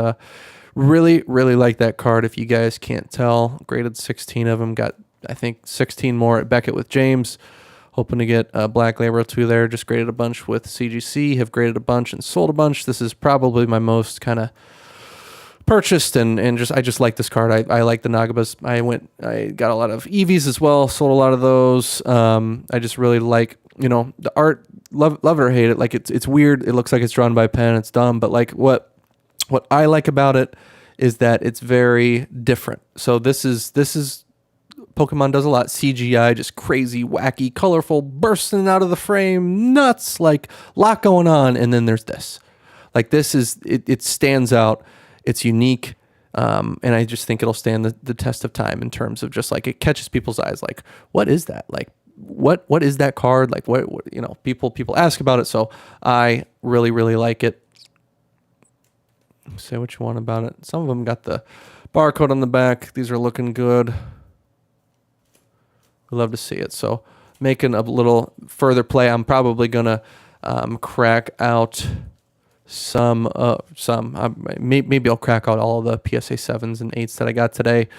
really, really like that card. If you guys can't tell, graded 16 of them. Got, I think, 16 more at Beckett with James. Hoping to get a Black Label 2 there. Just graded a bunch with CGC. Have graded a bunch and sold a bunch. This is probably my most kind of purchased and I just like this card. I like the Nagabas. I got a lot of EVs as well. Sold a lot of those. I just really like, the art. Love it or hate it. Like it's weird. It looks like it's drawn by a pen. It's dumb. But like what I like about it is that it's very different. So this is Pokemon does a lot. CGI, just crazy, wacky, colorful, bursting out of the frame, nuts, like lot going on. And then there's this. Like this is it stands out. It's unique. And I just think it'll stand the test of time in terms of just like it catches people's eyes. Like, what is that? Like, what is that card? Like, what people ask about it. So I really, really like it. Say what you want about it. Some of them got the barcode on the back. These are looking good. We love to see it. So making a little further play, I'm probably gonna crack out some. Maybe I'll crack out all of the PSA 7s and 8s that I got today,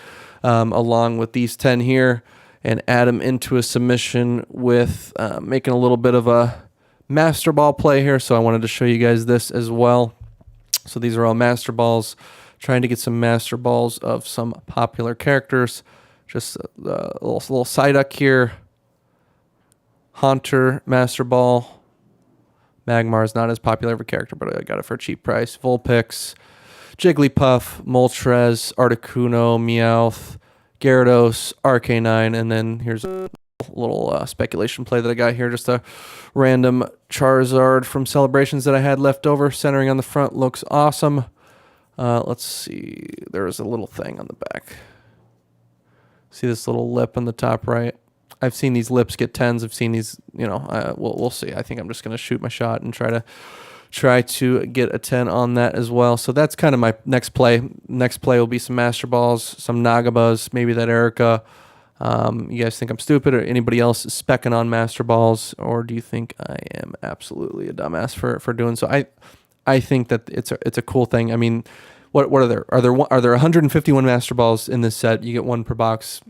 along with these 10 here, and add them into a submission with making a little bit of a Master Ball play here. So I wanted to show you guys this as well. So these are all Master Balls. Trying to get some Master Balls of some popular characters. Just a little Psyduck here. Haunter Master Ball. Magmar is not as popular of a character, but I got it for a cheap price. Vulpix, Jigglypuff, Moltres, Articuno, Meowth, Gyarados, Arcanine, and then here's a little speculation play that I got here. Just a random Charizard from Celebrations that I had left over. Centering on the front looks awesome. Let's see. There's a little thing on the back. See this little lip on the top right? I've seen these lips get 10s. I've seen these, we'll see. I think I'm just going to shoot my shot and try to get a 10 on that as well. So that's kind of my next play. Next play will be some Master Balls, some Nagabas, maybe that Erica. You guys think I'm stupid, or anybody else is specking on Master Balls, or do you think I am absolutely a dumbass for doing so? I think that it's a cool thing. I mean, what are there? Are there 151 Master Balls in this set? You get one per box.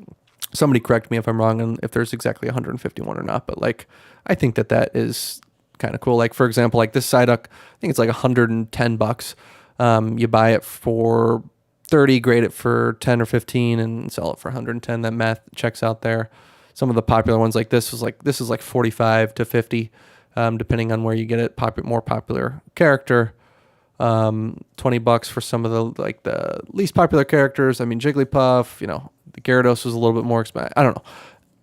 Somebody correct me if I'm wrong and if there's exactly 151 or not, but like I think that is kind of cool. Like for example, like this Psyduck, I think it's like $110. You buy it for 30, grade it for 10 or 15, and sell it for 110. That math checks out there. Some of the popular ones like this is like 45 to 50, depending on where you get it. More popular character. $20 for some of the least popular characters. I mean, Jigglypuff, the Gyarados was a little bit more expensive. I don't know.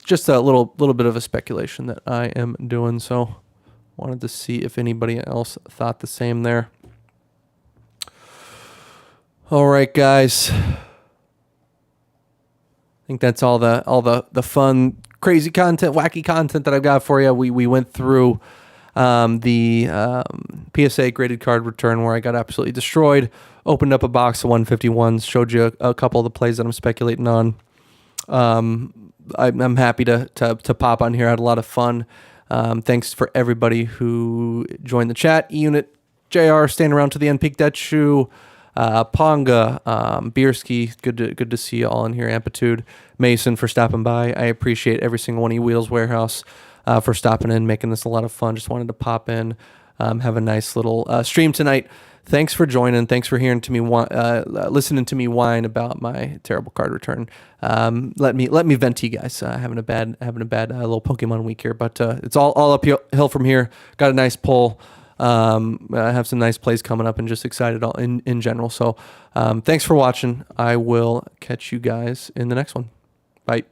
Just a little bit of a speculation that I am doing. So wanted to see if anybody else thought the same there. All right, guys. I think that's all the fun, crazy content, wacky content that I've got for you. We went through the PSA graded card return where I got absolutely destroyed. Opened up a box of 151s, showed you a couple of the plays that I'm speculating on. I'm happy to pop on here. I had a lot of fun. Thanks for everybody who joined the chat. E-Unit, JR, staying around to the end. Peak Dead Shoe, Ponga, Bierski, good to see you all in here. Amplitude, Mason for stopping by. I appreciate every single one of you. Wheels Warehouse for stopping in, making this a lot of fun. Just wanted to pop in, have a nice little stream tonight. Thanks for joining. Thanks for hearing to me, listening to me whine about my terrible card return. Let me vent to you guys. Having a bad little Pokemon week here, but it's all uphill from here. Got a nice pull. I have some nice plays coming up, and just excited in general. So thanks for watching. I will catch you guys in the next one. Bye.